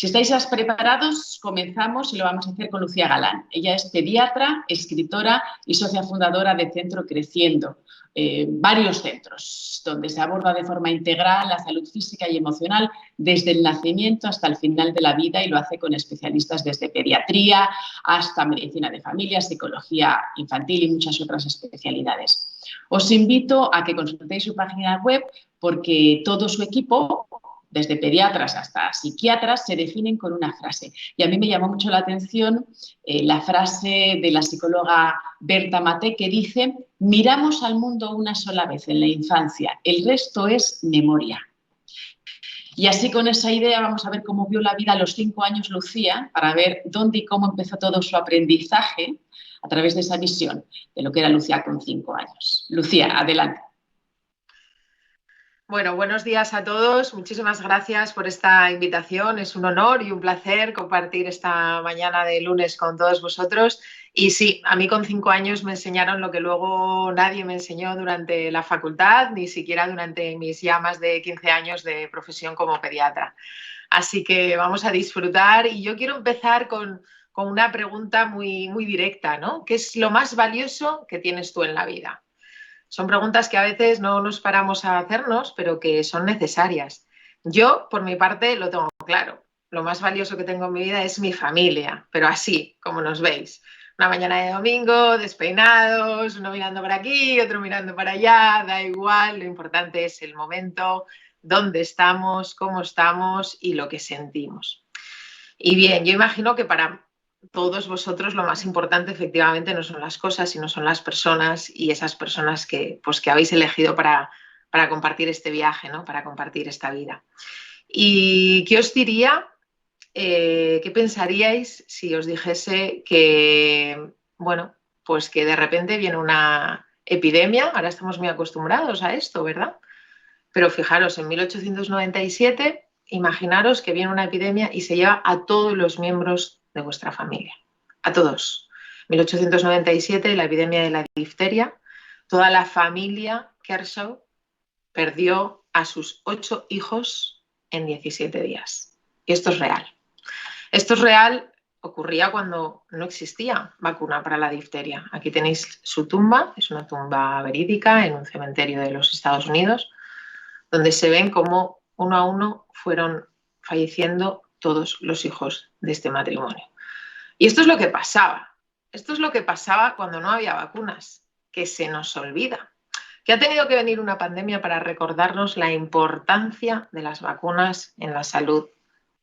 Si estáis preparados, comenzamos y lo vamos a hacer con Lucía Galán. Ella es pediatra, escritora y socia fundadora de Centro Creciendo, varios centros donde se aborda de forma integral la salud física y emocional desde el nacimiento hasta el final de la vida, y lo hace con especialistas desde pediatría hasta medicina de familia, psicología infantil y muchas otras especialidades. Os invito a que consultéis su página web porque todo su equipo, desde pediatras hasta psiquiatras, se definen con una frase. Y a mí me llamó mucho la atención la frase de la psicóloga Berta Maté, que dice: miramos al mundo una sola vez en la infancia, el resto es memoria. Y así, con esa idea, vamos a ver cómo vio la vida a los 5 años Lucía, para ver dónde y cómo empezó todo su aprendizaje a través de esa visión de lo que era Lucía con 5 años. Lucía, adelante. Bueno, buenos días a todos. Muchísimas gracias por esta invitación. Es un honor y un placer compartir esta mañana de lunes con todos vosotros. Y sí, a mí con 5 años me enseñaron lo que luego nadie me enseñó durante la facultad, ni siquiera durante mis ya más de 15 años de profesión como pediatra. Así que vamos a disfrutar, y yo quiero empezar con una pregunta muy directa, ¿no? ¿Qué es lo más valioso que tienes tú en la vida? Son preguntas que a veces no nos paramos a hacernos, pero que son necesarias. Yo, por mi parte, lo tengo claro. Lo más valioso que tengo en mi vida es mi familia, pero así, como nos veis. Una mañana de domingo, despeinados, uno mirando por aquí, otro mirando para allá, da igual. Lo importante es el momento, dónde estamos, cómo estamos y lo que sentimos. Y bien, yo imagino que para todos vosotros lo más importante efectivamente no son las cosas, sino son las personas, y esas personas que habéis elegido para compartir este viaje, ¿no? Para compartir esta vida. ¿Y qué os diría? ¿Qué pensaríais si os dijese que, bueno, pues que de repente viene una epidemia? Ahora estamos muy acostumbrados a esto, ¿verdad? Pero fijaros, en 1897, imaginaros que viene una epidemia y se lleva a todos los miembros de vuestra familia, a todos. 1897, la epidemia de la difteria, toda la familia Kershaw perdió a sus 8 hijos en 17 días. Y esto es real. Esto es real, ocurría cuando no existía vacuna para la difteria. Aquí tenéis su tumba, es una tumba verídica en un cementerio de los Estados Unidos, donde se ven cómo uno a uno fueron falleciendo todos los hijos de este matrimonio. Y esto es lo que pasaba. Esto es lo que pasaba cuando no había vacunas, que se nos olvida. Que ha tenido que venir una pandemia para recordarnos la importancia de las vacunas en la salud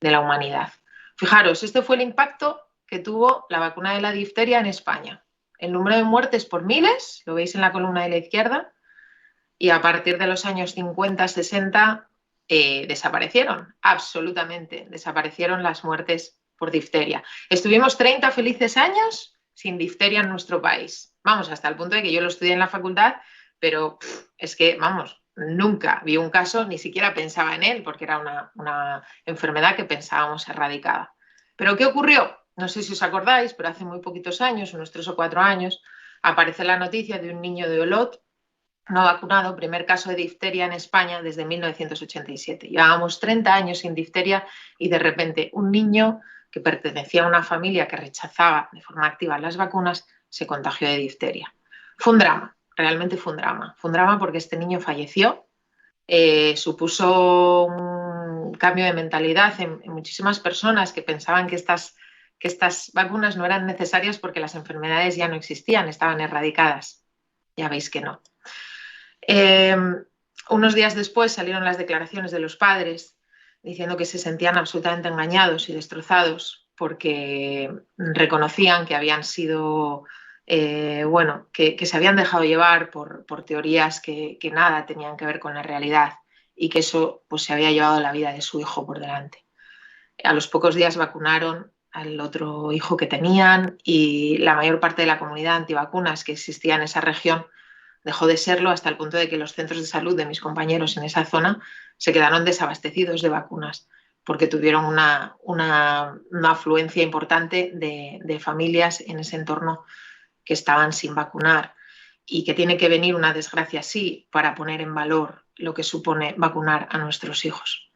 de la humanidad. Fijaros, este fue el impacto que tuvo la vacuna de la difteria en España. El número de muertes por miles, lo veis en la columna de la izquierda, y a partir de los años 50, 60 desaparecieron, absolutamente, desaparecieron las muertes por difteria. Estuvimos 30 felices años sin difteria en nuestro país. Vamos, hasta el punto de que yo lo estudié en la facultad, pero es que, vamos, nunca vi un caso, ni siquiera pensaba en él, porque era una enfermedad que pensábamos erradicada. ¿Pero qué ocurrió? No sé si os acordáis, pero hace muy poquitos años, unos 3 o 4 años, aparece la noticia de un niño de Olot no vacunado, primer caso de difteria en España desde 1987. Llevábamos 30 años sin difteria y de repente un niño que pertenecía a una familia que rechazaba de forma activa las vacunas se contagió de difteria. Fue un drama, realmente fue un drama. Fue un drama porque este niño falleció, supuso un cambio de mentalidad en muchísimas personas que pensaban que estas vacunas no eran necesarias porque las enfermedades ya no existían, estaban erradicadas. Ya veis que no. Unos días después salieron las declaraciones de los padres diciendo que se sentían absolutamente engañados y destrozados porque reconocían que habían sido, que se habían dejado llevar por teorías que nada tenían que ver con la realidad, y que eso pues se había llevado la vida de su hijo por delante. A los pocos días vacunaron al otro hijo que tenían, y la mayor parte de la comunidad antivacunas que existía en esa región dejó de serlo, hasta el punto de que los centros de salud de mis compañeros en esa zona se quedaron desabastecidos de vacunas porque tuvieron una afluencia importante de familias en ese entorno que estaban sin vacunar, y que tiene que venir una desgracia así para poner en valor lo que supone vacunar a nuestros hijos.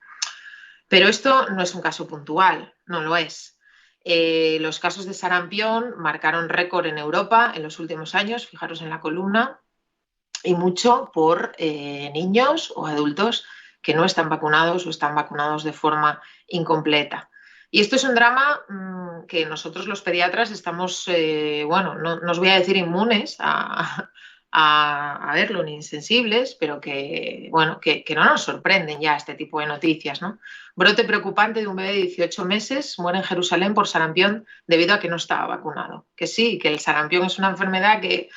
Pero esto no es un caso puntual, no lo es. Los casos de sarampión marcaron récord en Europa en los últimos años, fijaros en la columna, y mucho por niños o adultos que no están vacunados o están vacunados de forma incompleta. Y esto es un drama que nosotros los pediatras estamos, no os voy a decir inmunes a verlo, ni insensibles, pero que no nos sorprenden ya este tipo de noticias, ¿no? Brote preocupante de un bebé de 18 meses muere en Jerusalén por sarampión debido a que no estaba vacunado. Que sí, que el sarampión es una enfermedad que,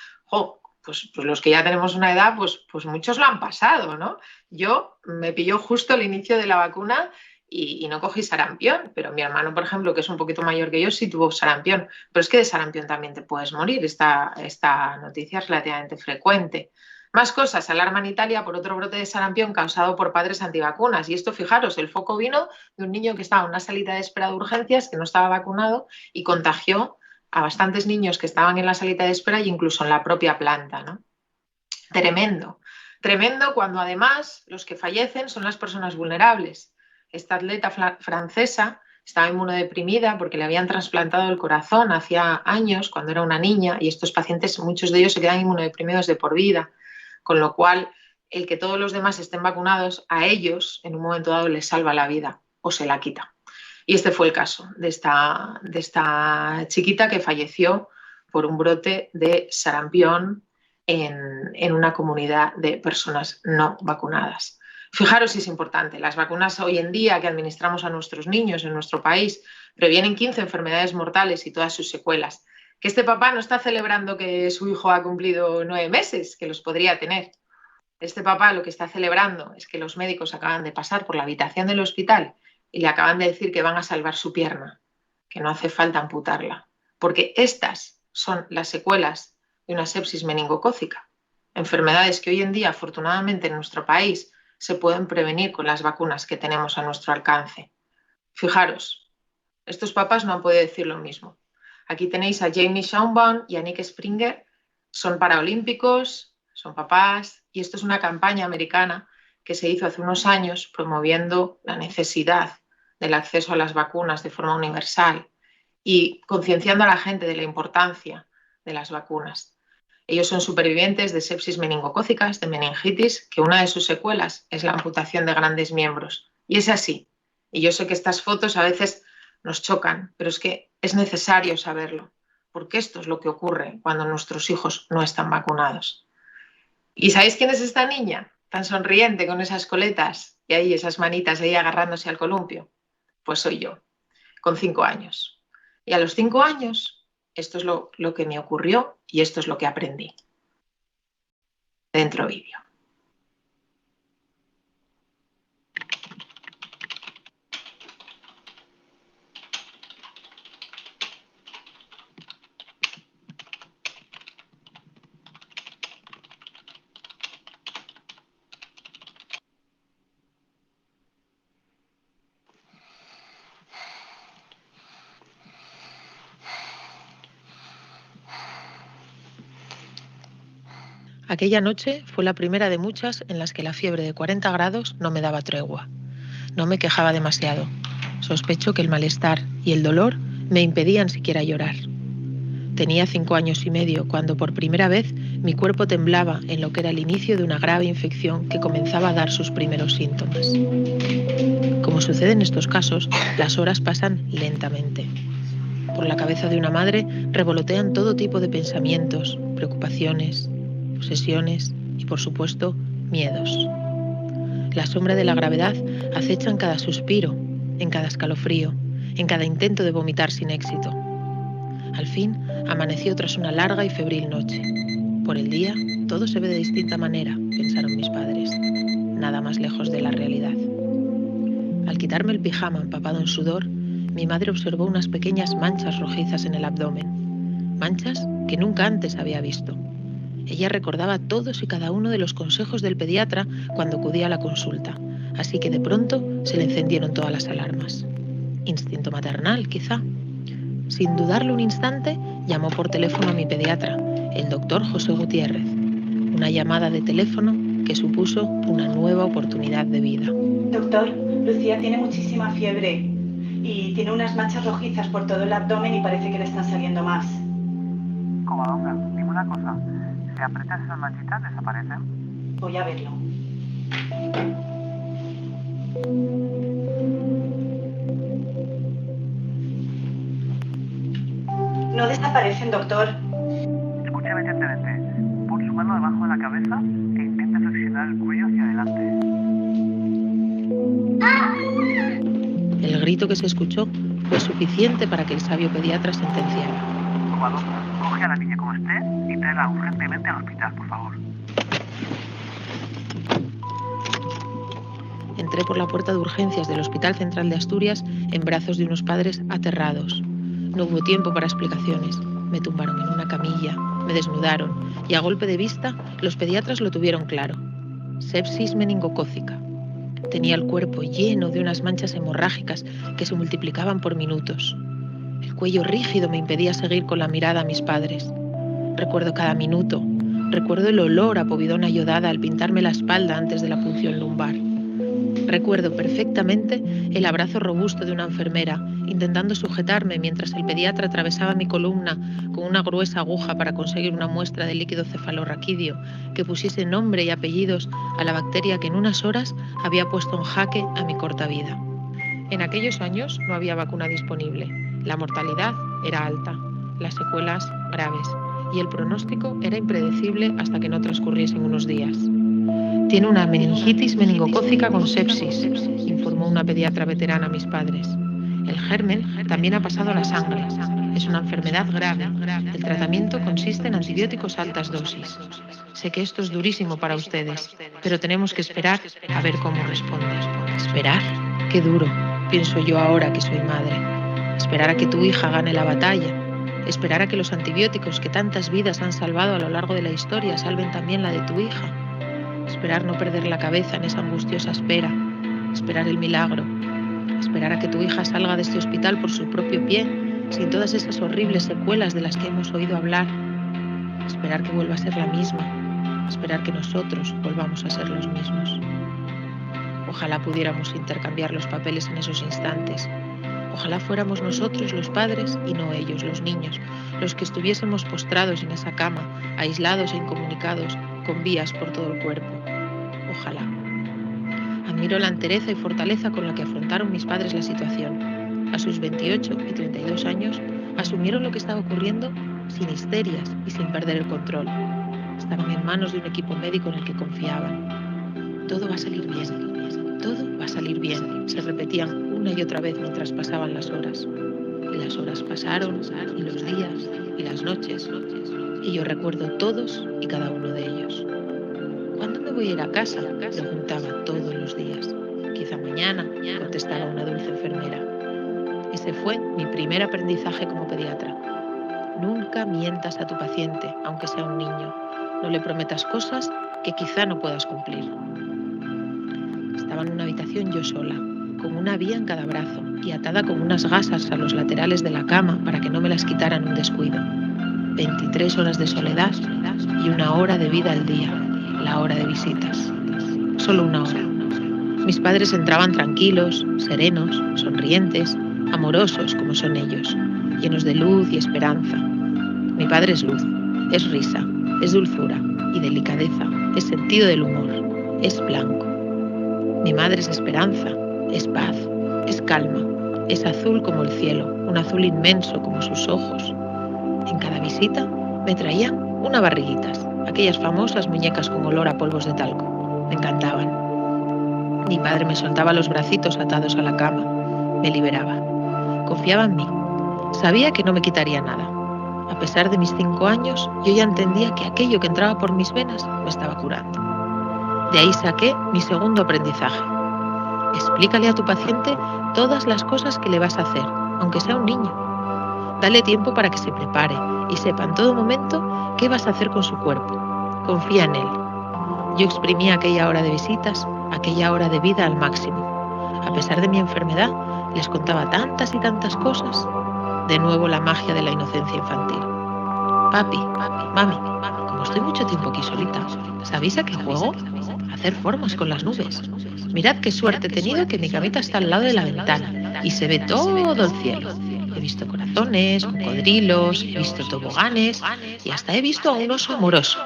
pues los que ya tenemos una edad, pues muchos lo han pasado, ¿no? Yo me pilló justo al inicio de la vacuna y no cogí sarampión, pero mi hermano, por ejemplo, que es un poquito mayor que yo, sí tuvo sarampión. Pero es que de sarampión también te puedes morir. Esta noticia es relativamente frecuente. Más cosas, alarma en Italia por otro brote de sarampión causado por padres antivacunas. Y esto, fijaros, el foco vino de un niño que estaba en una salita de espera de urgencias, que no estaba vacunado y contagió a bastantes niños que estaban en la salita de espera e incluso en la propia planta, ¿no? Tremendo. Tremendo cuando además los que fallecen son las personas vulnerables. Esta atleta francesa estaba inmunodeprimida porque le habían trasplantado el corazón hacía años, cuando era una niña, y estos pacientes, muchos de ellos se quedan inmunodeprimidos de por vida, con lo cual el que todos los demás estén vacunados, a ellos en un momento dado les salva la vida o se la quita. Y este fue el caso de esta chiquita que falleció por un brote de sarampión en una comunidad de personas no vacunadas. Fijaros si es importante, las vacunas hoy en día que administramos a nuestros niños en nuestro país previenen 15 enfermedades mortales y todas sus secuelas. Que este papá no está celebrando que su hijo ha cumplido 9 meses, que los podría tener. Este papá lo que está celebrando es que los médicos acaban de pasar por la habitación del hospital y le acaban de decir que van a salvar su pierna, que no hace falta amputarla, porque estas son las secuelas de una sepsis meningocócica, enfermedades que hoy en día, afortunadamente, en nuestro país se pueden prevenir con las vacunas que tenemos a nuestro alcance. Fijaros, estos papás no han podido decir lo mismo. Aquí tenéis a Jamie Schaumbaum y a Nick Springer, son paraolímpicos, son papás, y esto es una campaña americana que se hizo hace unos años promoviendo la necesidad del acceso a las vacunas de forma universal y concienciando a la gente de la importancia de las vacunas. Ellos son supervivientes de sepsis meningocócicas, de meningitis, que una de sus secuelas es la amputación de grandes miembros. Y es así. Y yo sé que estas fotos a veces nos chocan, pero es que es necesario saberlo, porque esto es lo que ocurre cuando nuestros hijos no están vacunados. ¿Y sabéis quién es esta niña? Tan sonriente con esas coletas y ahí esas manitas ahí agarrándose al columpio. Pues soy yo, con 5 años. Y a los 5 años, esto es lo que me ocurrió y esto es lo que aprendí. Dentro vídeo. Aquella noche fue la primera de muchas en las que la fiebre de 40 grados no me daba tregua. No me quejaba demasiado. Sospecho que el malestar y el dolor me impedían siquiera llorar. Tenía 5 años y medio cuando por primera vez mi cuerpo temblaba en lo que era el inicio de una grave infección que comenzaba a dar sus primeros síntomas. Como sucede en estos casos, las horas pasan lentamente. Por la cabeza de una madre revolotean todo tipo de pensamientos, preocupaciones, obsesiones y, por supuesto, miedos. La sombra de la gravedad acecha en cada suspiro, en cada escalofrío, en cada intento de vomitar sin éxito. Al fin, amaneció tras una larga y febril noche. Por el día, todo se ve de distinta manera, pensaron mis padres. Nada más lejos de la realidad. Al quitarme el pijama empapado en sudor, mi madre observó unas pequeñas manchas rojizas en el abdomen. Manchas que nunca antes había visto. Ella recordaba todos y cada uno de los consejos del pediatra cuando acudía a la consulta, así que de pronto se le encendieron todas las alarmas. Instinto maternal, quizá. Sin dudarlo un instante, llamó por teléfono a mi pediatra, el doctor José Gutiérrez. Una llamada de teléfono que supuso una nueva oportunidad de vida. Doctor, Lucía tiene muchísima fiebre y tiene unas manchas rojizas por todo el abdomen y parece que le están saliendo más. Covadonga, dime una cosa. Si aprietas esas manchitas, ¿desaparecen? Voy a verlo. No desaparecen, doctor. Escúchame atentamente. Pon su mano debajo de la cabeza e intenta flexionar el cuello hacia adelante. El grito que se escuchó fue suficiente para que el sabio pediatra sentenciara. Covadonga, coge a la niña como esté y tráela urgentemente al hospital, por favor. Entré por la puerta de urgencias del Hospital Central de Asturias en brazos de unos padres aterrados. No hubo tiempo para explicaciones. Me tumbaron en una camilla, me desnudaron y a golpe de vista los pediatras lo tuvieron claro. Sepsis meningocócica. Tenía el cuerpo lleno de unas manchas hemorrágicas que se multiplicaban por minutos. El cuello rígido me impedía seguir con la mirada a mis padres. Recuerdo cada minuto. Recuerdo el olor a povidona iodada al pintarme la espalda antes de la punción lumbar. Recuerdo perfectamente el abrazo robusto de una enfermera intentando sujetarme mientras el pediatra atravesaba mi columna con una gruesa aguja para conseguir una muestra de líquido cefalorraquídeo que pusiese nombre y apellidos a la bacteria que en unas horas había puesto en jaque a mi corta vida. En aquellos años no había vacuna disponible. La mortalidad era alta, las secuelas graves y el pronóstico era impredecible hasta que no transcurriesen unos días. Tiene una meningitis meningocócica con sepsis, informó una pediatra veterana a mis padres. El germen también ha pasado a la sangre. Es una enfermedad grave. El tratamiento consiste en antibióticos a altas dosis. Sé que esto es durísimo para ustedes, pero tenemos que esperar a ver cómo responde. ¿Esperar? Qué duro, pienso yo ahora que soy madre. Esperar a que tu hija gane la batalla. Esperar a que los antibióticos que tantas vidas han salvado a lo largo de la historia salven también la de tu hija. Esperar no perder la cabeza en esa angustiosa espera. Esperar el milagro. Esperar a que tu hija salga de este hospital por su propio pie, sin todas esas horribles secuelas de las que hemos oído hablar. Esperar que vuelva a ser la misma. Esperar que nosotros volvamos a ser los mismos. Ojalá pudiéramos intercambiar los papeles en esos instantes. Ojalá fuéramos nosotros los padres y no ellos, los niños, los que estuviésemos postrados en esa cama, aislados e incomunicados, con vías por todo el cuerpo. Ojalá. Admiro la entereza y fortaleza con la que afrontaron mis padres la situación. A sus 28 y 32 años, asumieron lo que estaba ocurriendo sin histerias y sin perder el control. Estaban en manos de un equipo médico en el que confiaban. Todo va a salir bien, todo va a salir bien, se repetían una y otra vez mientras pasaban las horas. Y las horas pasaron, y los días, y las noches, y yo recuerdo todos y cada uno de ellos. ¿Cuándo me voy a ir a casa?, preguntaba todos los días. Quizá mañana, contestaba una dulce enfermera. Ese fue mi primer aprendizaje como pediatra. Nunca mientas a tu paciente, aunque sea un niño. No le prometas cosas que quizá no puedas cumplir. Estaba en una habitación yo sola, con una vía en cada brazo y atada con unas gasas a los laterales de la cama para que no me las quitaran un descuido. 23 horas de soledad y 1 hora de vida al día, la hora de visitas. Solo 1 hora. Mis padres entraban tranquilos, serenos, sonrientes, amorosos como son ellos, llenos de luz y esperanza. Mi padre es luz, es risa, es dulzura y delicadeza, es sentido del humor, es blanco. Mi madre es esperanza, es paz, es calma, es azul como el cielo, un azul inmenso como sus ojos. En cada visita me traían unas barriguitas, aquellas famosas muñecas con olor a polvos de talco. Me encantaban. Mi padre me soltaba los bracitos atados a la cama, me liberaba. Confiaba en mí. Sabía que no me quitaría nada. A pesar de mis 5 años, yo ya entendía que aquello que entraba por mis venas me estaba curando. De ahí saqué mi segundo aprendizaje. Explícale a tu paciente todas las cosas que le vas a hacer, aunque sea un niño. Dale tiempo para que se prepare y sepa en todo momento qué vas a hacer con su cuerpo. Confía en él. Yo exprimía aquella hora de visitas, aquella hora de vida al máximo. A pesar de mi enfermedad, les contaba tantas y tantas cosas. De nuevo la magia de la inocencia infantil. Papi, mami, como estoy mucho tiempo aquí solita, ¿sabéis a qué juego? hacer formas con las nubes. Mirad qué suerte he tenido que mi camita está al lado de la ventana y se ve todo el cielo. He visto corazones, cocodrilos, he visto toboganes y hasta he visto a un oso amoroso.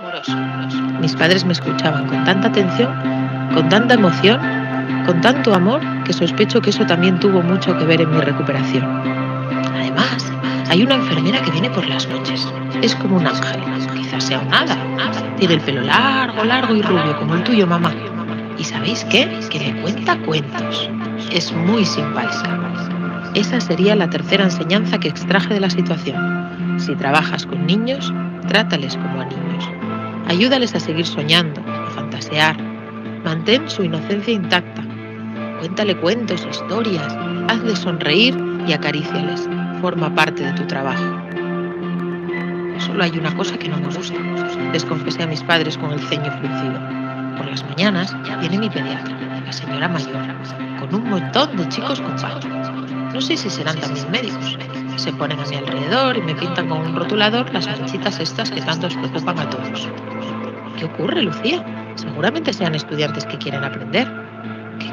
Mis padres me escuchaban con tanta atención, con tanta emoción, con tanto amor, que sospecho que eso también tuvo mucho que ver en mi recuperación. Además, hay una enfermera que viene por las noches. Es como un ángel, quizás sea un hada. Tiene el pelo largo y rubio, como el tuyo, mamá. ¿Y sabéis qué? Que me cuenta cuentos. Es muy simpática. Esa sería la tercera enseñanza que extraje de la situación. Si trabajas con niños, trátales como a niños. Ayúdales a seguir soñando, a fantasear. Mantén su inocencia intacta. Cuéntale cuentos, historias, hazles sonreír y acaríciales. Forma parte de tu trabajo. Solo hay una cosa que no me gusta, les confesé a mis padres con el ceño fruncido. Por las mañanas viene mi pediatra, la señora mayor, con un montón de chicos con baño. No sé si serán también médicos. Se ponen a mi alrededor y me pintan con un rotulador las manchitas estas que tanto os preocupan a todos. ¿Qué ocurre, Lucía? Seguramente sean estudiantes que quieren aprender.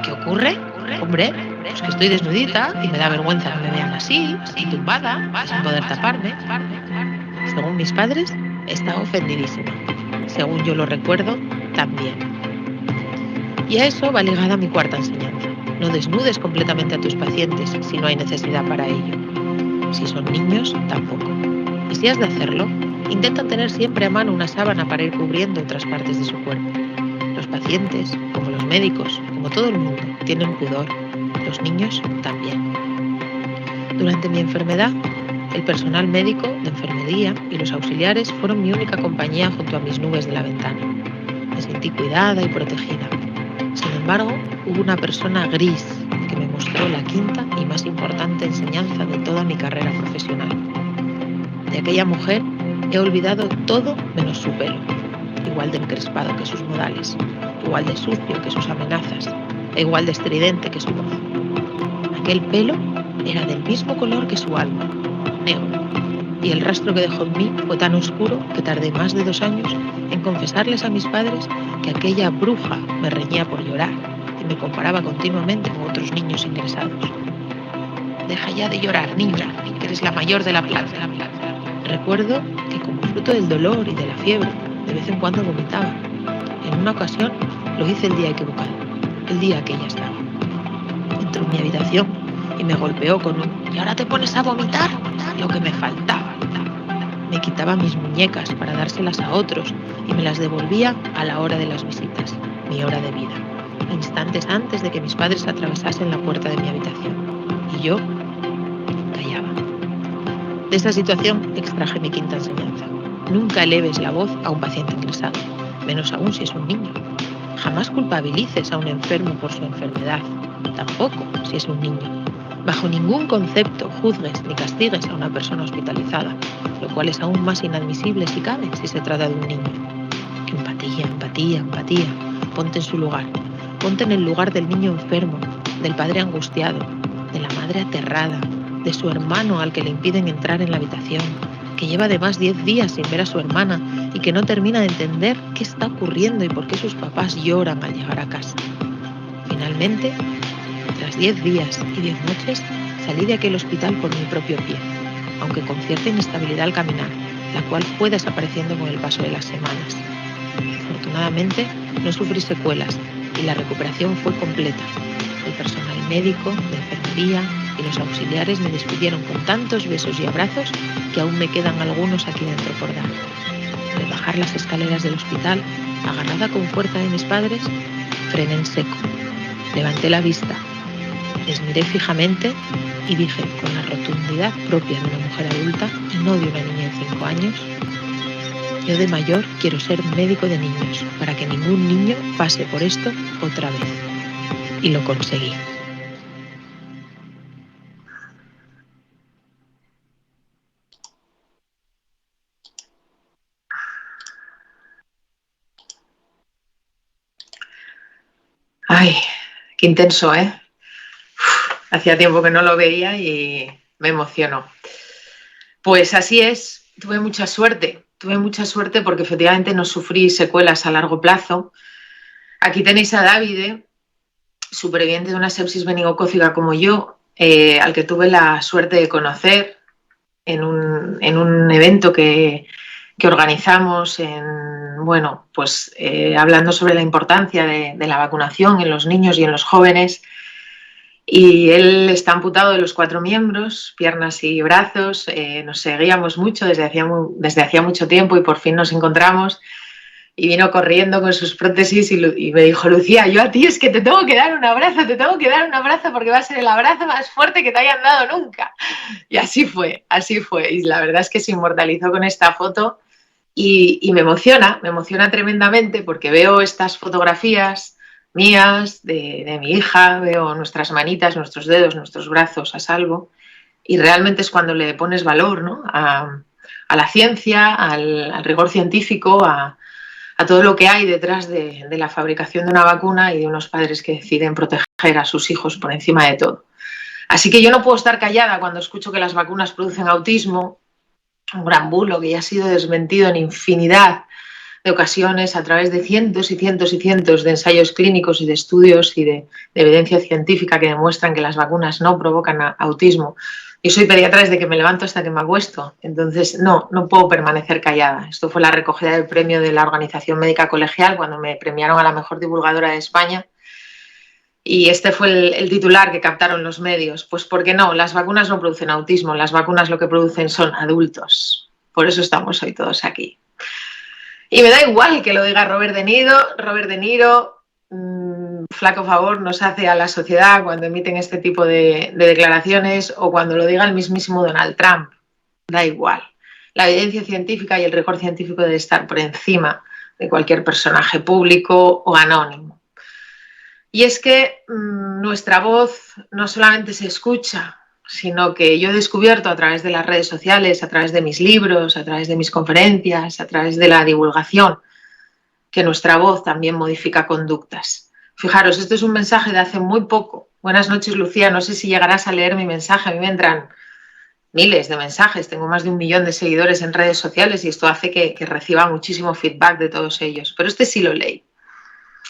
¿Qué ocurre? Hombre, pues que estoy desnudita y me da vergüenza que me vean así, tumbada, sin poder taparme. Según mis padres, estaba ofendidísima. Según yo lo recuerdo, también. Y a eso va ligada mi cuarta enseñanza. No desnudes completamente a tus pacientes si no hay necesidad para ello. Si son niños, tampoco. Y si has de hacerlo, intenta tener siempre a mano una sábana para ir cubriendo otras partes de su cuerpo. Los pacientes, como los médicos, como todo el mundo, tienen pudor. Los niños también. Durante mi enfermedad, el personal médico, de enfermería y los auxiliares fueron mi única compañía junto a mis nubes de la ventana. Me sentí cuidada y protegida. Sin embargo, hubo una persona gris que me mostró la quinta y más importante enseñanza de toda mi carrera profesional. De aquella mujer he olvidado todo menos su pelo, igual de encrespado que sus modales, igual de sucio que sus amenazas, e igual de estridente que su voz. Aquel pelo era del mismo color que su alma, negro, y el rastro que dejó en mí fue tan oscuro que tardé más de 2 años en confesarles a mis padres que aquella bruja me reñía por llorar y me comparaba continuamente con otros niños ingresados. Deja ya de llorar, niña, que eres la mayor de la plaza. Recuerdo que como fruto del dolor y de la fiebre, de vez en cuando vomitaba. En una ocasión lo hice el día equivocado, el día que ella estaba. Entró en mi habitación y me golpeó con un «¿Y ahora te pones a vomitar?» Lo que me faltaba. Me quitaba mis muñecas para dárselas a otros y me las devolvía a la hora de las visitas, mi hora de vida, instantes antes de que mis padres atravesasen la puerta de mi habitación. Y yo callaba. De esa situación extraje mi quinta enseñanza. Nunca eleves la voz a un paciente ingresado, menos aún si es un niño. Jamás culpabilices a un enfermo por su enfermedad, tampoco si es un niño. Bajo ningún concepto juzgues ni castigues a una persona hospitalizada, lo cual es aún más inadmisible si cabe si se trata de un niño. Empatía, empatía, empatía. Ponte en su lugar. Ponte en el lugar del niño enfermo, del padre angustiado, de la madre aterrada, de su hermano al que le impiden entrar en la habitación, que lleva además 10 días sin ver a su hermana y que no termina de entender qué está ocurriendo y por qué sus papás lloran al llegar a casa. Finalmente, tras 10 días y 10 noches, salí de aquel hospital por mi propio pie, aunque con cierta inestabilidad al caminar, la cual fue desapareciendo con el paso de las semanas. Afortunadamente, no sufrí secuelas y la recuperación fue completa. El personal médico, de enfermería y los auxiliares me despidieron con tantos besos y abrazos que aún me quedan algunos aquí dentro por dar. Al bajar las escaleras del hospital, agarrada con fuerza de mis padres, frené en seco. Levanté la vista, les miré fijamente y dije con la rotundidad propia de una mujer adulta y no de una niña de 5 años: yo de mayor quiero ser médico de niños para que ningún niño pase por esto otra vez. Y lo conseguí. Ay, qué intenso, ¿eh? Hacía tiempo que no lo veía y me emocionó. Pues así es, tuve mucha suerte porque efectivamente no sufrí secuelas a largo plazo. Aquí tenéis a Davide, superviviente de una sepsis meningocócica como yo, al que tuve la suerte de conocer en un evento que organizamos hablando sobre la importancia de la vacunación en los niños y en los jóvenes. Y él está amputado de los 4 miembros, piernas y brazos. Nos seguíamos mucho desde hacía mucho tiempo y por fin nos encontramos. Y vino corriendo con sus prótesis y me dijo: Lucía, yo a ti es que te tengo que dar un abrazo porque va a ser el abrazo más fuerte que te hayan dado nunca. Y así fue. Y la verdad es que se inmortalizó con esta foto y me emociona tremendamente porque veo estas fotografías mías, de mi hija, veo nuestras manitas, nuestros dedos, nuestros brazos a salvo, y realmente es cuando le pones valor, ¿no?, a la ciencia, al rigor científico, a todo lo que hay detrás de la fabricación de una vacuna y de unos padres que deciden proteger a sus hijos por encima de todo. Así que yo no puedo estar callada cuando escucho que las vacunas producen autismo, un gran bulo que ya ha sido desmentido en infinidad de ocasiones a través de cientos y cientos y cientos de ensayos clínicos y de estudios y de evidencia científica que demuestran que las vacunas no provocan autismo. Yo soy pediatra desde que me levanto hasta que me acuesto, entonces no puedo permanecer callada. Esto fue la recogida del premio de la Organización Médica Colegial cuando me premiaron a la mejor divulgadora de España. Y este fue el titular que captaron los medios. Pues porque no, las vacunas no producen autismo, las vacunas lo que producen son adultos. Por eso estamos hoy todos aquí. Y me da igual que lo diga Robert De Niro, flaco favor nos hace a la sociedad cuando emiten este tipo de declaraciones, o cuando lo diga el mismísimo Donald Trump. Da igual. La evidencia científica y el rigor científico debe estar por encima de cualquier personaje público o anónimo. Y es que nuestra voz no solamente se escucha, sino que yo he descubierto a través de las redes sociales, a través de mis libros, a través de mis conferencias, a través de la divulgación, que nuestra voz también modifica conductas. Fijaros, esto es un mensaje de hace muy poco. Buenas noches, Lucía, no sé si llegarás a leer mi mensaje. A mí me entran miles de mensajes, tengo más de 1 millón de seguidores en redes sociales y esto hace que reciba muchísimo feedback de todos ellos, pero este sí lo leí.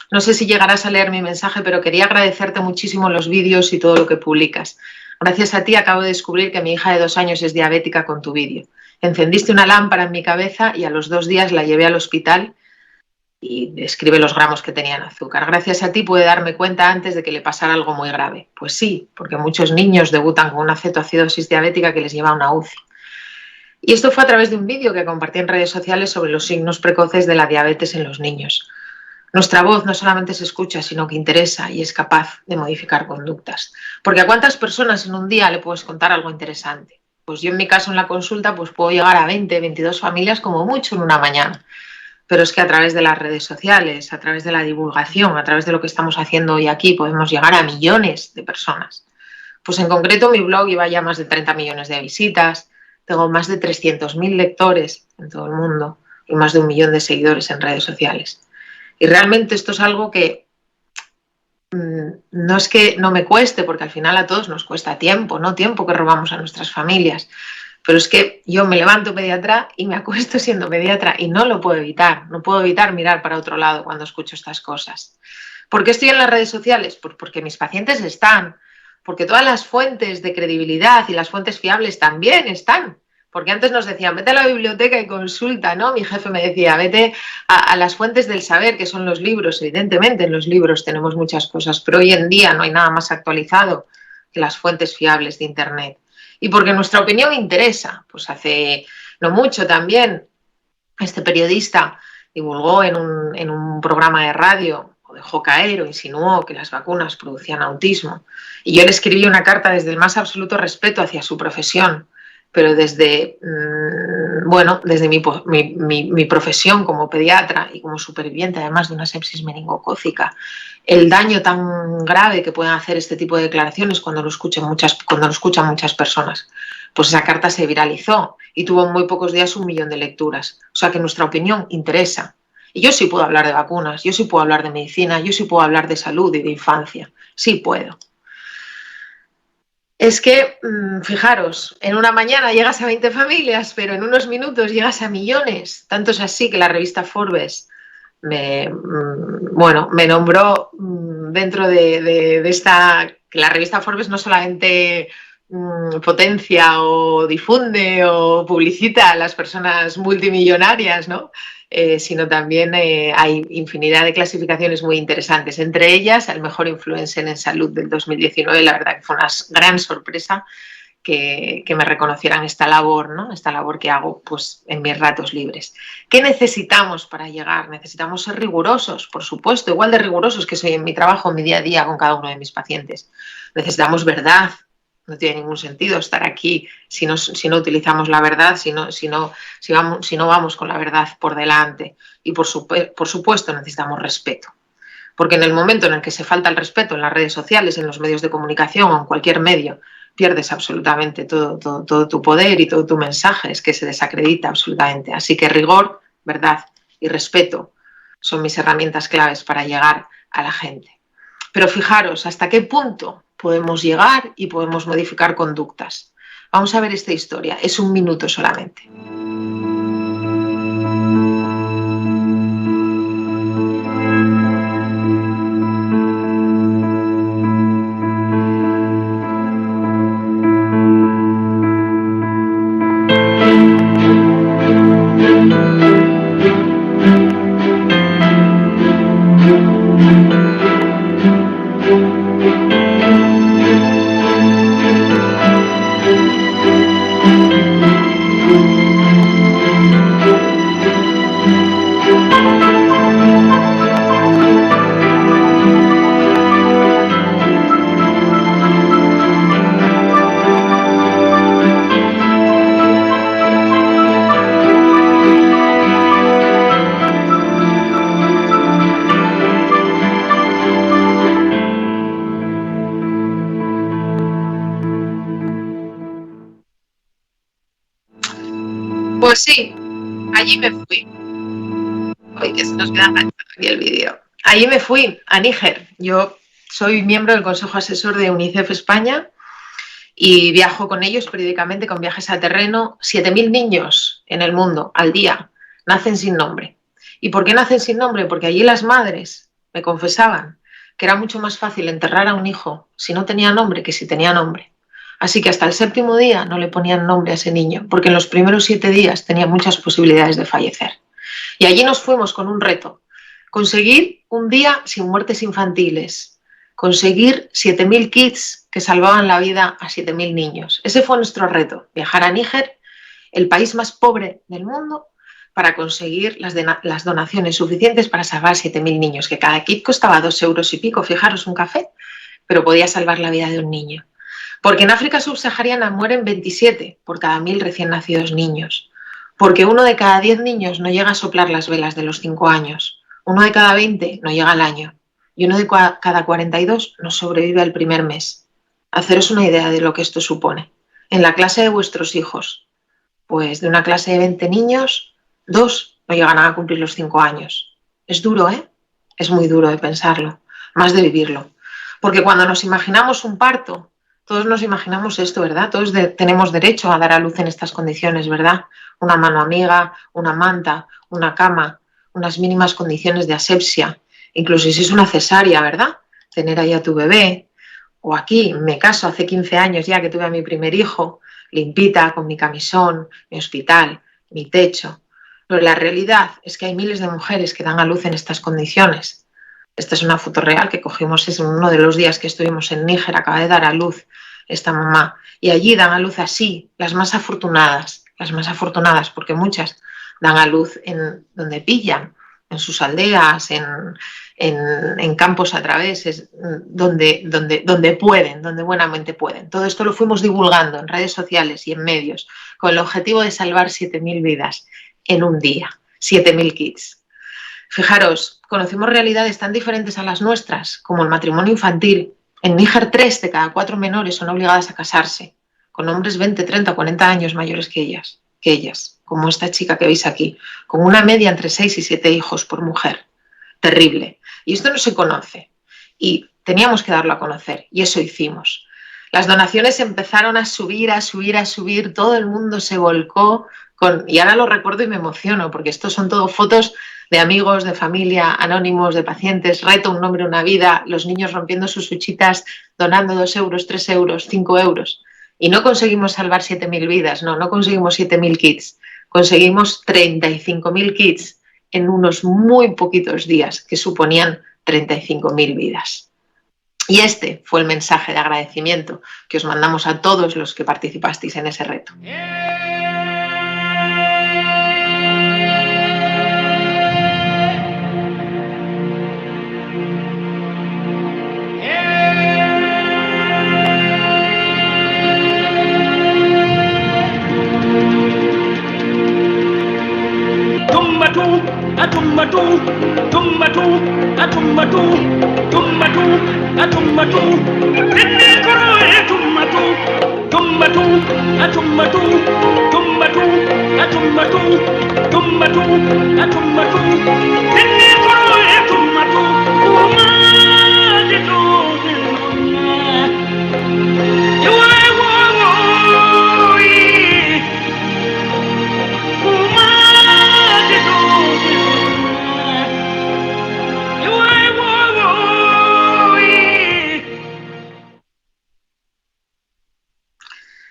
No sé si llegarás a leer mi mensaje, pero quería agradecerte muchísimo los vídeos y todo lo que publicas. Gracias a ti acabo de descubrir que mi hija de 2 años es diabética con tu vídeo. Encendiste una lámpara en mi cabeza y a los 2 días la llevé al hospital y describe los gramos que tenía en azúcar. Gracias a ti pude darme cuenta antes de que le pasara algo muy grave. Pues sí, porque muchos niños debutan con una cetoacidosis diabética que les lleva a una UCI. Y esto fue a través de un vídeo que compartí en redes sociales sobre los signos precoces de la diabetes en los niños. Nuestra voz no solamente se escucha, sino que interesa y es capaz de modificar conductas. Porque ¿a cuántas personas en un día le puedes contar algo interesante? Pues yo en mi caso en la consulta pues puedo llegar a 20, 22 familias como mucho en una mañana. Pero es que a través de las redes sociales, a través de la divulgación, a través de lo que estamos haciendo hoy aquí, podemos llegar a millones de personas. Pues en concreto mi blog lleva ya más de 30 millones de visitas, tengo más de 300.000 lectores en todo el mundo y más de 1 millón de seguidores en redes sociales. Y realmente esto es algo que no es que no me cueste, porque al final a todos nos cuesta tiempo, ¿no? Tiempo que robamos a nuestras familias. Pero es que yo me levanto pediatra y me acuesto siendo pediatra y no lo puedo evitar. No puedo evitar mirar para otro lado cuando escucho estas cosas. ¿Por qué estoy en las redes sociales? Pues porque mis pacientes están, porque todas las fuentes de credibilidad y las fuentes fiables también están. Porque antes nos decían, vete a la biblioteca y consulta, ¿no? Mi jefe me decía, vete a las fuentes del saber, que son los libros. Evidentemente en los libros tenemos muchas cosas, pero hoy en día no hay nada más actualizado que las fuentes fiables de Internet. Y porque nuestra opinión interesa. Pues hace no mucho también este periodista divulgó en un programa de radio, o dejó caer o insinuó que las vacunas producían autismo. Y yo le escribí una carta desde el más absoluto respeto hacia su profesión, pero desde mi profesión como pediatra y como superviviente además de una sepsis meningocócica, el daño tan grave que pueden hacer este tipo de declaraciones cuando lo escuchan muchas personas. Pues esa carta se viralizó y tuvo en muy pocos días 1 millón de lecturas. O sea que nuestra opinión interesa. Y yo sí puedo hablar de vacunas, yo sí puedo hablar de medicina, yo sí puedo hablar de salud y de infancia. Sí puedo. Es que, fijaros, en una mañana llegas a 20 familias, pero en unos minutos llegas a millones. Tanto es así que la revista Forbes me nombró dentro de esta, que la revista Forbes no solamente potencia o difunde o publicita a las personas multimillonarias, ¿no? Sino también hay infinidad de clasificaciones muy interesantes. Entre ellas, el mejor influencer en salud del 2019, la verdad que fue una gran sorpresa que me reconocieran esta labor, ¿no? Esta labor que hago pues, en mis ratos libres. ¿Qué necesitamos para llegar? Necesitamos ser rigurosos, por supuesto, igual de rigurosos que soy en mi trabajo, en mi día a día con cada uno de mis pacientes. Necesitamos verdad. No tiene ningún sentido estar aquí si no utilizamos la verdad, si no vamos con la verdad por delante. Y por supuesto necesitamos respeto. Porque en el momento en el que se falta el respeto en las redes sociales, en los medios de comunicación o en cualquier medio, pierdes absolutamente todo tu poder y todo tu mensaje, es que se desacredita absolutamente. Así que rigor, verdad y respeto son mis herramientas claves para llegar a la gente. Pero fijaros hasta qué punto podemos llegar y podemos modificar conductas. Vamos a ver esta historia, es 1 minuto solamente. Pues sí, allí me fui. Hoy que se nos queda enganchado aquí el vídeo. Allí me fui, a Níger. Yo soy miembro del Consejo Asesor de UNICEF España y viajo con ellos periódicamente con viajes a terreno. 7.000 niños en el mundo al día nacen sin nombre. ¿Y por qué nacen sin nombre? Porque allí las madres me confesaban que era mucho más fácil enterrar a un hijo si no tenía nombre que si tenía nombre. Así que hasta el 7.º día no le ponían nombre a ese niño, porque en los primeros 7 días tenía muchas posibilidades de fallecer. Y allí nos fuimos con un reto: conseguir un día sin muertes infantiles, conseguir 7.000 kits que salvaban la vida a 7.000 niños. Ese fue nuestro reto, viajar a Níger, el país más pobre del mundo, para conseguir las donaciones suficientes para salvar 7.000 niños, que cada kit costaba 2 euros y pico, fijaros, un café, pero podía salvar la vida de un niño. Porque en África subsahariana mueren 27 por cada 1.000 recién nacidos niños. Porque 1 de cada 10 niños no llega a soplar las velas de los 5 años. 1 de cada 20 no llega al año. Y 1 de cada 42 no sobrevive al primer mes. Haceros una idea de lo que esto supone. En la clase de vuestros hijos, pues de una clase de 20 niños, 2 no llegan a cumplir los 5 años. Es duro, ¿eh? Es muy duro de pensarlo, más de vivirlo. Porque cuando nos imaginamos un parto, todos nos imaginamos esto, ¿verdad? Todos tenemos derecho a dar a luz en estas condiciones, ¿verdad? Una mano amiga, una manta, una cama, unas mínimas condiciones de asepsia, incluso si es una cesárea, ¿verdad? Tener ahí a tu bebé. O aquí, me caso hace 15 años ya que tuve a mi primer hijo, limpita, con mi camisón, mi hospital, mi techo. Pero la realidad es que hay miles de mujeres que dan a luz en estas condiciones. Esta es una foto real que cogimos, es uno de los días que estuvimos en Níger, acaba de dar a luz esta mamá. Y allí dan a luz así, las más afortunadas, porque muchas dan a luz en donde pillan, en sus aldeas, en campos a través, donde pueden, donde buenamente pueden. Todo esto lo fuimos divulgando en redes sociales y en medios, con el objetivo de salvar 7.000 vidas en un día, 7.000 kits. Fijaros, conocemos realidades tan diferentes a las nuestras, como el matrimonio infantil. En Níger, 3 de cada 4 menores son obligadas a casarse, con hombres 20, 30, 40 años mayores que ellas, como esta chica que veis aquí, con una media entre 6 y 7 hijos por mujer. Terrible. Y esto no se conoce. Y teníamos que darlo a conocer, y eso hicimos. Las donaciones empezaron a subir, todo el mundo se volcó y ahora lo recuerdo y me emociono, porque estos son todo fotos de amigos, de familia, anónimos, de pacientes, reto un nombre, una vida, los niños rompiendo sus huchitas, donando 2 euros, 3 euros, 5 euros. Y no conseguimos salvar 7.000 vidas, no conseguimos 7.000 kits, conseguimos 35.000 kits en unos muy poquitos días, que suponían 35.000 vidas. Y este fue el mensaje de agradecimiento que os mandamos a todos los que participasteis en ese reto.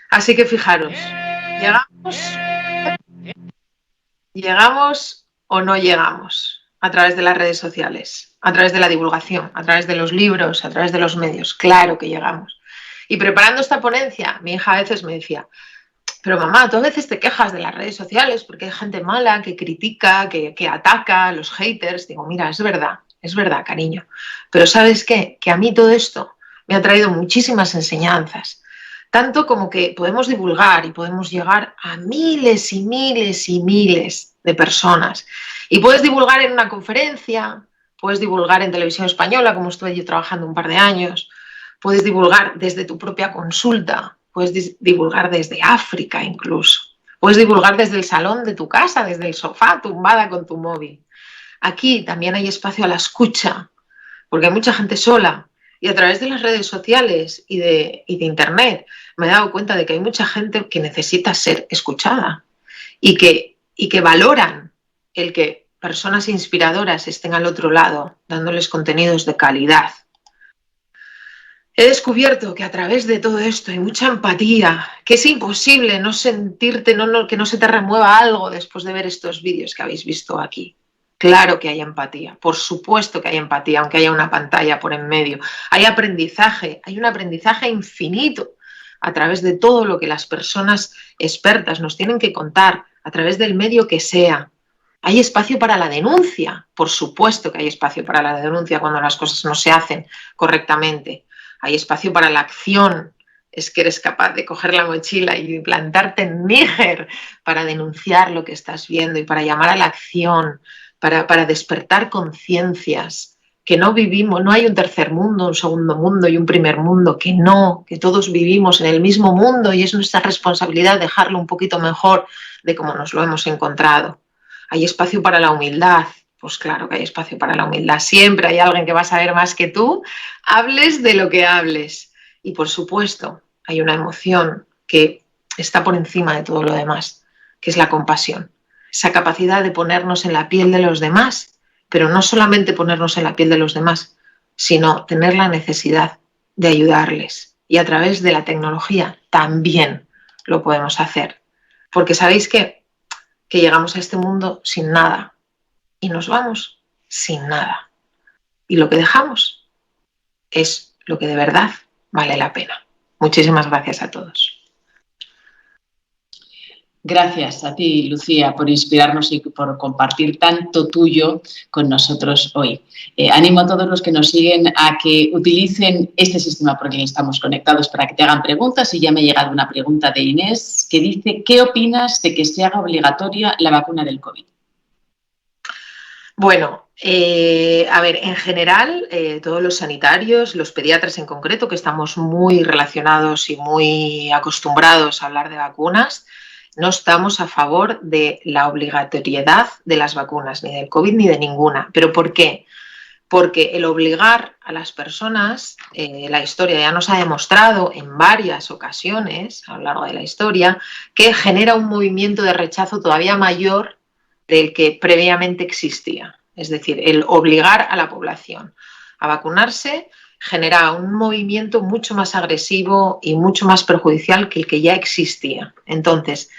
Así que fijaros, ¿llegamos o no llegamos a través de las redes sociales, a través de la divulgación, a través de los libros, a través de los medios? Claro que llegamos. Y preparando esta ponencia, mi hija a veces me decía, pero mamá, tú a veces te quejas de las redes sociales porque hay gente mala que critica, que ataca a los haters. Digo, mira, es verdad, cariño. Pero ¿sabes qué? Que a mí todo esto me ha traído muchísimas enseñanzas. Tanto como que podemos divulgar y podemos llegar a miles y miles y miles de personas. Y puedes divulgar en una conferencia, puedes divulgar en Televisión Española, como estuve yo trabajando un par de años, puedes divulgar desde tu propia consulta, puedes divulgar desde África incluso, puedes divulgar desde el salón de tu casa, desde el sofá, tumbada con tu móvil. Aquí también hay espacio a la escucha, porque hay mucha gente sola. Y a través de las redes sociales y de Internet me he dado cuenta de que hay mucha gente que necesita ser escuchada y que valoran el que personas inspiradoras estén al otro lado dándoles contenidos de calidad. He descubierto que a través de todo esto hay mucha empatía, que es imposible no sentirte, que no se te remueva algo después de ver estos vídeos que habéis visto aquí. Claro que hay empatía, por supuesto que hay empatía, aunque haya una pantalla por en medio. Hay aprendizaje, hay un aprendizaje infinito a través de todo lo que las personas expertas nos tienen que contar, a través del medio que sea. Hay espacio para la denuncia, por supuesto que hay espacio para la denuncia cuando las cosas no se hacen correctamente. Hay espacio para la acción, es que eres capaz de coger la mochila y plantarte en Níger para denunciar lo que estás viendo y para llamar a la acción, para despertar conciencias, que no vivimos, no hay un tercer mundo, un segundo mundo y un primer mundo, que no, que todos vivimos en el mismo mundo y es nuestra responsabilidad dejarlo un poquito mejor de como nos lo hemos encontrado. Hay espacio para la humildad, pues claro que hay espacio para la humildad, siempre hay alguien que va a saber más que tú, hables de lo que hables. Y por supuesto hay una emoción que está por encima de todo lo demás, que es la compasión. Esa capacidad de ponernos en la piel de los demás, pero no solamente ponernos en la piel de los demás, sino tener la necesidad de ayudarles. Y a través de la tecnología también lo podemos hacer. Porque sabéis que llegamos a este mundo sin nada y nos vamos sin nada. Y lo que dejamos es lo que de verdad vale la pena. Muchísimas gracias a todos. Gracias a ti, Lucía, por inspirarnos y por compartir tanto tuyo con nosotros hoy. Animo a todos los que nos siguen a que utilicen este sistema por el que estamos conectados para que te hagan preguntas. Y ya me ha llegado una pregunta de Inés que dice, ¿qué opinas de que se haga obligatoria la vacuna del COVID? Bueno, a ver, en general, todos los sanitarios, los pediatras en concreto, que estamos muy relacionados y muy acostumbrados a hablar de vacunas, no estamos a favor de la obligatoriedad de las vacunas, ni del COVID ni de ninguna. ¿Pero por qué? Porque el obligar a las personas, la historia ya nos ha demostrado en varias ocasiones a lo largo de la historia, que genera un movimiento de rechazo todavía mayor del que previamente existía. Es decir, el obligar a la población a vacunarse genera un movimiento mucho más agresivo y mucho más perjudicial que el que ya existía. Entonces,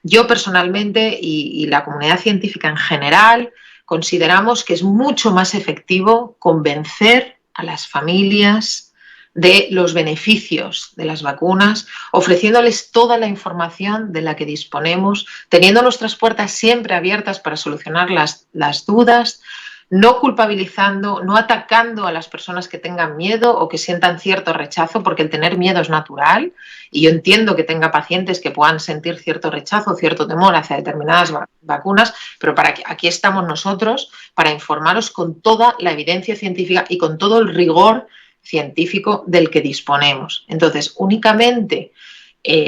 yo personalmente y la comunidad científica en general consideramos que es mucho más efectivo convencer a las familias de los beneficios de las vacunas, ofreciéndoles toda la información de la que disponemos, teniendo nuestras puertas siempre abiertas para solucionar las dudas, no culpabilizando, no atacando a las personas que tengan miedo o que sientan cierto rechazo, porque el tener miedo es natural y yo entiendo que tenga pacientes que puedan sentir cierto rechazo, cierto temor hacia determinadas vacunas, pero aquí estamos nosotros para informaros con toda la evidencia científica y con todo el rigor científico del que disponemos. Entonces, únicamente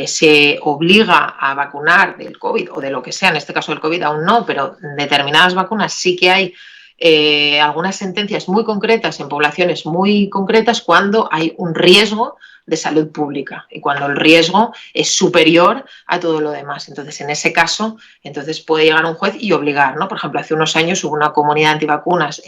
se obliga a vacunar del COVID o de lo que sea, en este caso del COVID aún no, pero determinadas vacunas sí que hay algunas sentencias muy concretas en poblaciones muy concretas cuando hay un riesgo de salud pública y cuando el riesgo es superior a todo lo demás. Entonces, en ese caso, entonces puede llegar un juez y obligar, ¿no? Por ejemplo, hace unos años hubo una comunidad antivacunas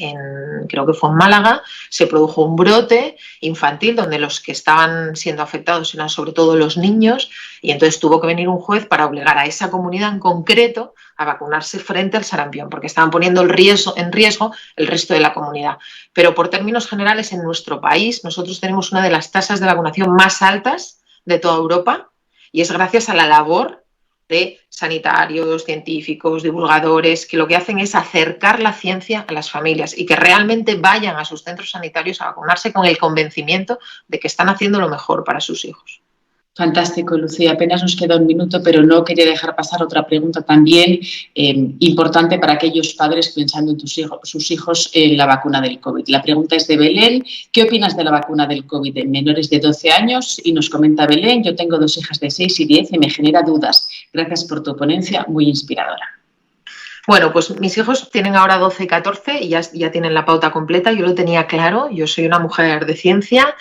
creo que fue en Málaga, se produjo un brote infantil donde los que estaban siendo afectados eran sobre todo los niños y entonces tuvo que venir un juez para obligar a esa comunidad en concreto a vacunarse frente al sarampión, porque estaban poniendo en riesgo el resto de la comunidad. Pero por términos generales, en nuestro país, nosotros tenemos una de las tasas de vacunación más altas de toda Europa y es gracias a la labor de sanitarios, científicos, divulgadores, que lo que hacen es acercar la ciencia a las familias y que realmente vayan a sus centros sanitarios a vacunarse con el convencimiento de que están haciendo lo mejor para sus hijos. Fantástico, Lucía. Apenas nos queda un minuto, pero no quería dejar pasar otra pregunta también importante para aquellos padres pensando en sus hijos en la vacuna del COVID. La pregunta es de Belén. ¿Qué opinas de la vacuna del COVID en menores de 12 años? Y nos comenta Belén, yo tengo 2 hijas de 6 y 10 y me genera dudas. Gracias por tu ponencia, muy inspiradora. Bueno, pues mis hijos tienen ahora 12 y 14 y ya tienen la pauta completa. Yo lo tenía claro, yo soy una mujer de ciencia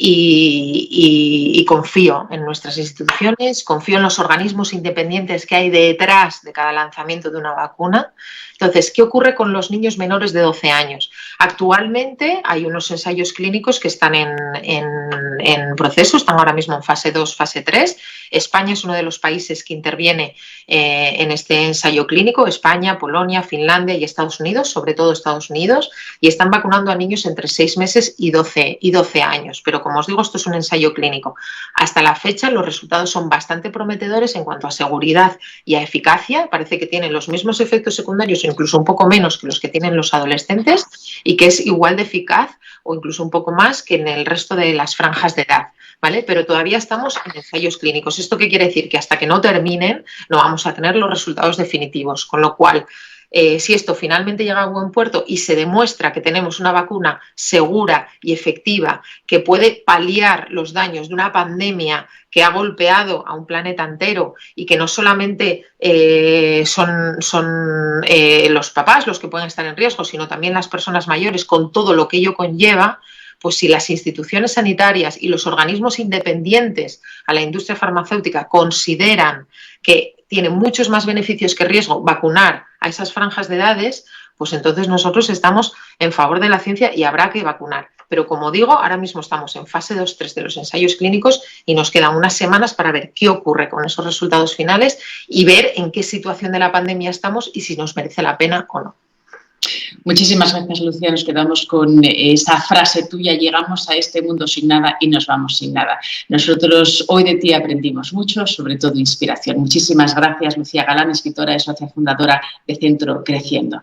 y confío en nuestras instituciones, confío en los organismos independientes que hay detrás de cada lanzamiento de una vacuna. Entonces, ¿qué ocurre con los niños menores de 12 años? Actualmente hay unos ensayos clínicos que están en proceso, están ahora mismo en fase 2, fase 3. España es uno de los países que interviene en este ensayo clínico, España, Polonia, Finlandia y Estados Unidos, sobre todo Estados Unidos, y están vacunando a niños entre 6 meses y 12 años. Pero como os digo, esto es un ensayo clínico. Hasta la fecha los resultados son bastante prometedores en cuanto a seguridad y a eficacia. Parece que tienen los mismos efectos secundarios, incluso un poco menos que los que tienen los adolescentes, y que es igual de eficaz o incluso un poco más que en el resto de las franjas de edad, ¿vale? Pero todavía estamos en ensayos clínicos. ¿Esto qué quiere decir? Que hasta que no terminen no vamos a tener los resultados definitivos, con lo cual si esto finalmente llega a buen puerto y se demuestra que tenemos una vacuna segura y efectiva que puede paliar los daños de una pandemia que ha golpeado a un planeta entero y que no solamente son los papás los que pueden estar en riesgo, sino también las personas mayores con todo lo que ello conlleva, pues si las instituciones sanitarias y los organismos independientes a la industria farmacéutica consideran que tiene muchos más beneficios que riesgo vacunar a esas franjas de edades, pues entonces nosotros estamos en favor de la ciencia y habrá que vacunar. Pero como digo, ahora mismo estamos en fase 2-3 de los ensayos clínicos y nos quedan unas semanas para ver qué ocurre con esos resultados finales y ver en qué situación de la pandemia estamos y si nos merece la pena o no. Muchísimas gracias, Lucía. Nos quedamos con esa frase tuya, llegamos a este mundo sin nada y nos vamos sin nada. Nosotros hoy de ti aprendimos mucho, sobre todo inspiración. Muchísimas gracias, Lucía Galán, escritora y socia fundadora de Centro Creciendo.